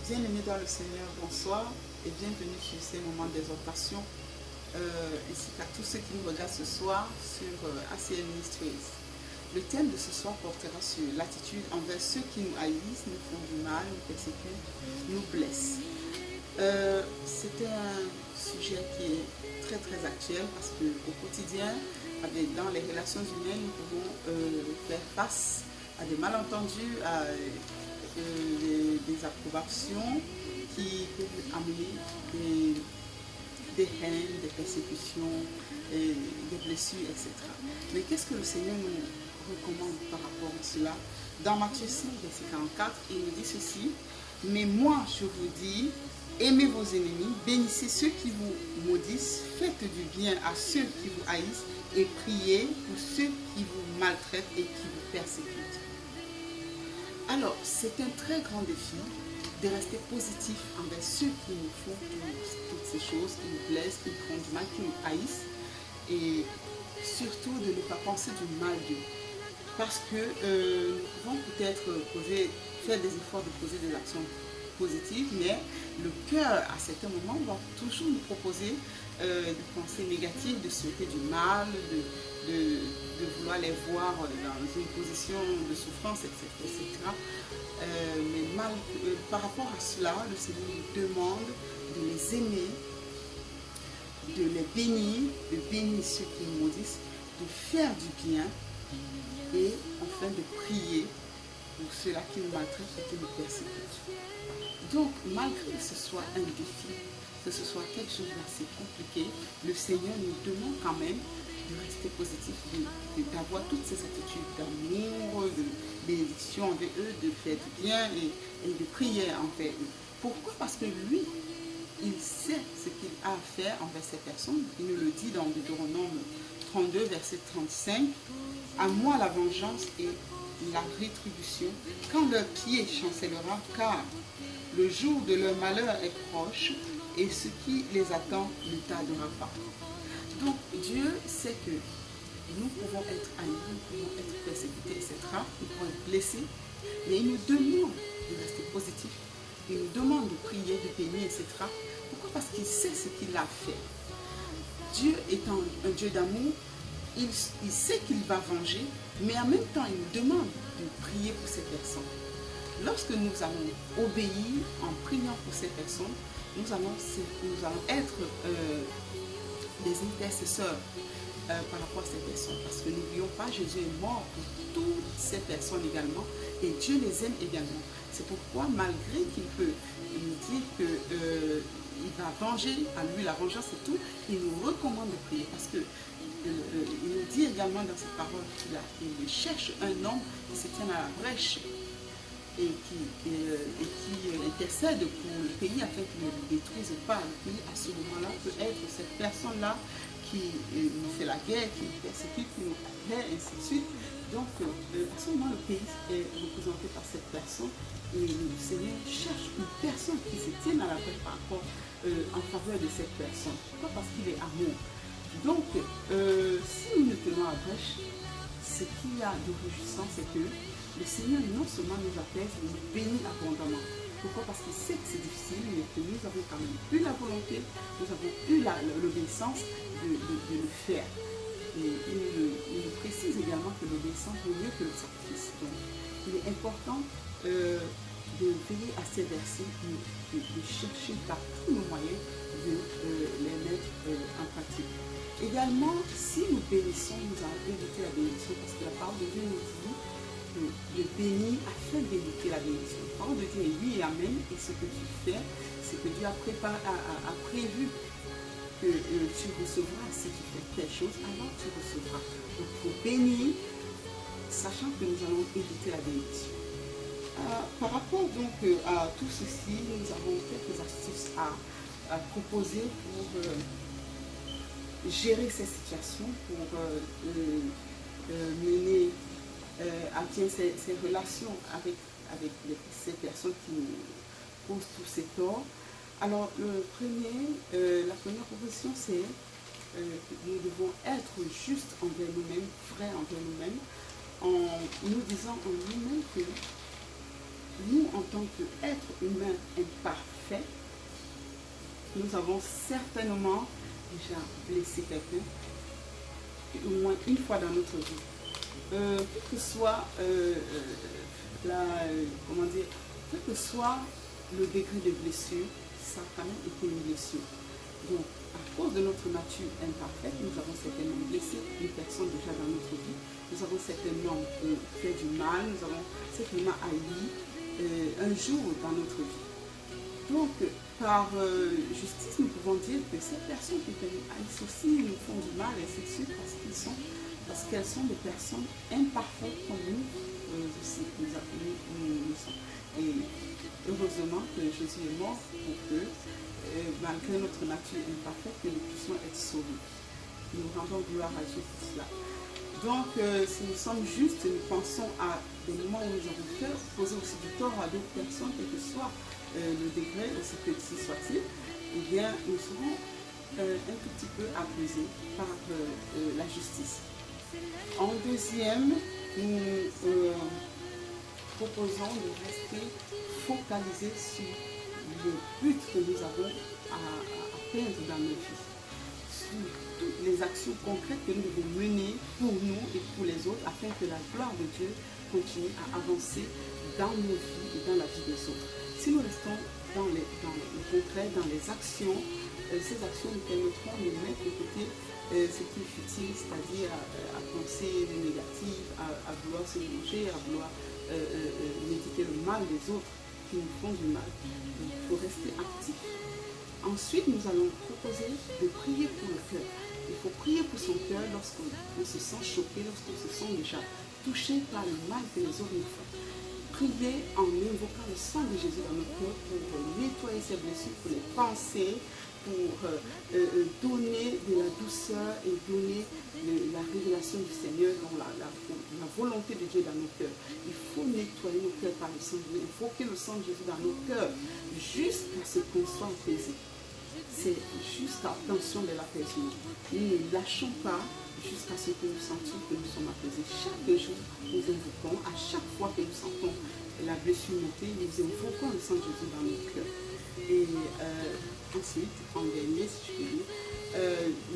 Bien-aimés dans le Seigneur, bonsoir et bienvenue sur ces moments d'exhortation, ainsi qu'à tous ceux qui nous regardent ce soir sur ACN Ministries. Le thème de ce soir portera sur l'attitude envers ceux qui nous haïssent, nous font du mal, nous persécutent, nous blessent. C'est un sujet qui est très très actuel parce qu'au quotidien, dans les relations humaines, nous pouvons faire face à des malentendus, à des approbations qui peuvent amener des haines, des persécutions, des blessures, etc. Mais qu'est-ce que le Seigneur nous recommande par rapport à cela? Dans Matthieu 5, verset 44, il nous dit ceci: mais moi je vous dis, aimez vos ennemis, bénissez ceux qui vous maudissent, faites du bien à ceux qui vous haïssent et priez pour ceux qui vous maltraitent et qui vous persécutent. Alors, c'est un très grand défi de rester positif envers ceux qui nous font toutes ces choses, qui nous blessent, qui nous font du mal, qui nous haïssent, et surtout de ne pas penser du mal d'eux. Parce que nous pouvons peut-être faire des efforts de poser des actions positives, mais le cœur, à certains moments, va toujours nous proposer des pensées négatives, de souhaiter du mal, de vouloir les voir dans une position de souffrance, etc. Mais par rapport à cela, le Seigneur nous demande de les aimer, de les bénir, de bénir ceux qui nous maudissent, de faire du bien et enfin de prier pour ceux-là qui nous maltraitent et qui nous persécutent. Donc, malgré que ce soit un défi, que ce soit quelque chose d'assez compliqué, le Seigneur nous demande quand même de rester positif, d'avoir toutes ces attitudes d'amour, de bénédiction envers eux, de faire du bien et de prier envers eux. Pourquoi? Parce que lui, il sait ce qu'il a à faire envers ces personnes. Il nous le dit dans Deutéronome 32, verset 35. À moi la vengeance et la rétribution, quand leur pied chancellera, car le jour de leur malheur est proche et ce qui les attend ne tardera pas. Donc Dieu sait que nous pouvons être haïs, nous pouvons être persécutés, etc. Nous pouvons être blessés, mais il nous demande de rester positif, il nous demande de prier, de bénir, etc. Pourquoi? Parce qu'il sait ce qu'il a fait. Dieu étant un Dieu d'amour, il sait qu'il va venger, mais en même temps il nous demande de prier pour ces personnes. Lorsque nous allons obéir en priant pour ces personnes, nous allons être des intercesseurs par rapport à ces personnes. Parce que n'oublions pas, Jésus est mort pour toutes ces personnes également et Dieu les aime également. C'est pourquoi, malgré qu'il peut nous dire qu'il va venger, à lui la vengeance et tout, il nous recommande de prier parce que il nous dit également dans cette parole qu'il cherche un homme qui se tienne à la brèche et qui intercède pour le pays afin qu'il ne le détruise pas. Le pays, à ce moment-là, peut être cette personne-là qui nous fait la guerre, qui nous persécute, qui nous plaît, ainsi de suite. Donc, à ce moment, le pays est représenté par cette personne et le Seigneur cherche une personne qui se tienne à la brèche par rapport en faveur de cette personne. Pourquoi? Parce qu'il est amour. Donc, si nous nous tenons à la brèche, ce qu'il y a de réjouissant, c'est que le Seigneur non seulement nous apaise, mais nous bénit abondamment. Pourquoi? Parce qu'il sait que c'est difficile, mais que nous avons quand même eu la volonté, nous avons eu l'obéissance de le faire. Et il nous précise également que l'obéissance vaut mieux que le sacrifice. Donc, il est important de veiller à ces versets, de chercher par tous nos moyens de les mettre en pratique. Également, si nous bénissons, nous allons éviter la bénédiction, parce que la parole de Dieu nous dit de bénir afin d'éviter la bénédiction. La parole de Dieu est oui et amen, et ce que tu fais, c'est que Dieu a prévu que tu recevras. Si tu fais telle chose, alors tu recevras. Donc il faut bénir, sachant que nous allons éviter la bénédiction. Par rapport donc à tout ceci, nous avons quelques astuces à proposer pour gérer ces situations, pour mener à bien ces relations avec ces personnes qui nous posent tous ces torts. Alors, la première proposition, c'est que nous devons être justes envers nous-mêmes, vrais envers nous-mêmes, en nous disant en nous-mêmes que nous, en tant qu'être humain imparfait, nous avons certainement déjà blessé quelqu'un, au moins une fois dans notre vie. Quel que soit quel que soit le degré de blessure, ça a quand même été une blessure. Donc, à cause de notre nature imparfaite, nous avons certainement blessé une personne déjà dans notre vie. Nous avons certainement fait du mal, nous avons certainement haï un jour dans notre vie. Donc, par justice, nous pouvons dire que ces personnes qui nous haïssent aussi nous font du mal, et c'est sûr, parce qu'elles sont des personnes imparfaites comme nous aussi, nous sommes. Et heureusement que Jésus est mort pour que, malgré notre nature imparfaite, que nous puissions être sauvés. Nous rendons gloire à Dieu pour cela. Donc, si nous sommes justes, nous pensons à des moments où nous avons fait poser aussi du tort à d'autres personnes, quel que soit le degré, aussi petit soit-il, eh bien, nous serons un tout petit peu accusés par la justice. En deuxième, nous proposons de rester focalisés sur le but que nous avons à atteindre dans nos vies, sur toutes les actions concrètes que nous devons mener pour nous et pour les autres, afin que la gloire de Dieu continue à avancer dans nos vies et dans la vie des autres. Si nous restons dans le concret, dans les actions, ces actions nous permettront de mettre de côté ce qui est futile, c'est-à-dire à penser le négatif, à vouloir se manger, à vouloir méditer le mal des autres qui nous font du mal. Donc, il faut rester actif. Ensuite, nous allons proposer de prier pour le cœur. Il faut prier pour son cœur lorsqu'on se sent choqué, lorsqu'on se sent déjà touché par le mal que les autres nous font. Prier en invoquant le sang de Jésus dans notre cœur pour nettoyer ses blessures, pour les penser, pour donner de la douceur et donner la révélation du Seigneur, dans la volonté de Dieu dans nos cœurs. Il faut nettoyer nos cœurs par le sang de Dieu. Il faut que le sang de Jésus dans nos cœurs jusqu'à ce qu'on soit apaisé. C'est jusqu'à l'obtention de l'apaisement. Nous ne lâchons pas jusqu'à ce que nous sentions que nous sommes apaisés. Chaque jour, nous invoquons, à chaque fois que nous sentons la blessure monter, nous invoquons le sang de Jésus dans nos cœurs. Et ensuite, en dernier, si je peux dire,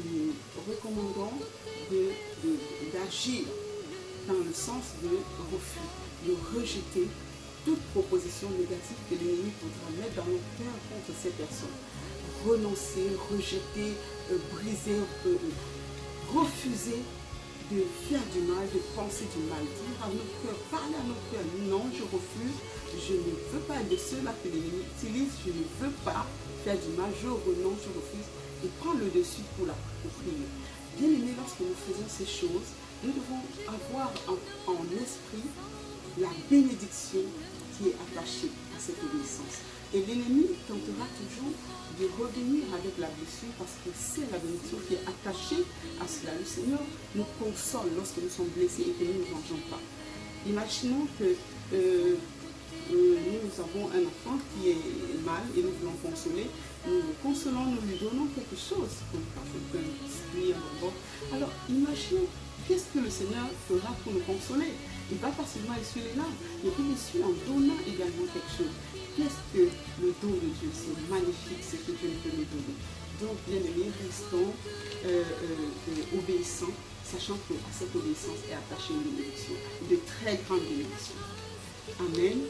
nous recommandons d'agir dans le sens de refus, de rejeter toute proposition négative que l'ennemi voudra mettre dans nos cœurs contre ces personnes. Renoncer, rejeter, briser, refuser de faire du mal, de penser du mal, dire à nos cœurs, parler à nos cœurs, non, je refuse, je ne veux pas être de ceux-là que l'ennemi utilise, je ne veux pas faire du mal, je renonce, je refuse, et prendre le dessus pour prier. Bien aimé, lorsque nous faisons ces choses, nous devons avoir en esprit la bénédiction qui est attachée à cette obéissance. Et l'ennemi tentera toujours de revenir avec la blessure parce que c'est la bénédiction qui est attachée à cela. Le Seigneur nous console lorsque nous sommes blessés et que nous ne nous vengeons pas. Imaginons que nous avons un enfant qui est mal et nous voulons consoler. Nous le consolons, nous lui donnons quelque chose, comme un biscuit, un bonbon. Alors imaginez qu'est-ce que le Seigneur fera pour nous consoler. Il ne va pas seulement essuyer les larmes, mais il essuie en donnant également quelque chose. Qu'est-ce que le don de Dieu? C'est magnifique ce que Dieu peut nous donner. Donc, bien aimés, restons obéissants, sachant qu'à cette obéissance est attachée une bénédiction, de très grande bénédiction. Amen.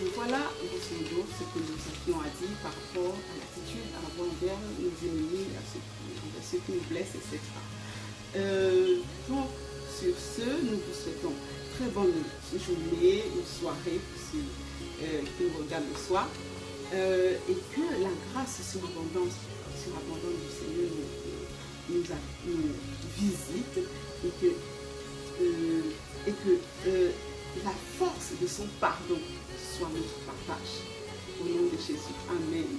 Donc voilà, grosso modo, ce que nous avions à dire par rapport à l'attitude à avoir envers nos ennemis, envers ceux qui nous blessent, etc. Donc, sur ce, nous vous souhaitons très bonne journée ou soirée pour ceux qui nous regardent le soir. Et que la grâce surabondante du Seigneur nous visite et que la force de son pardon soit notre partage. Au nom de Jésus. Amen.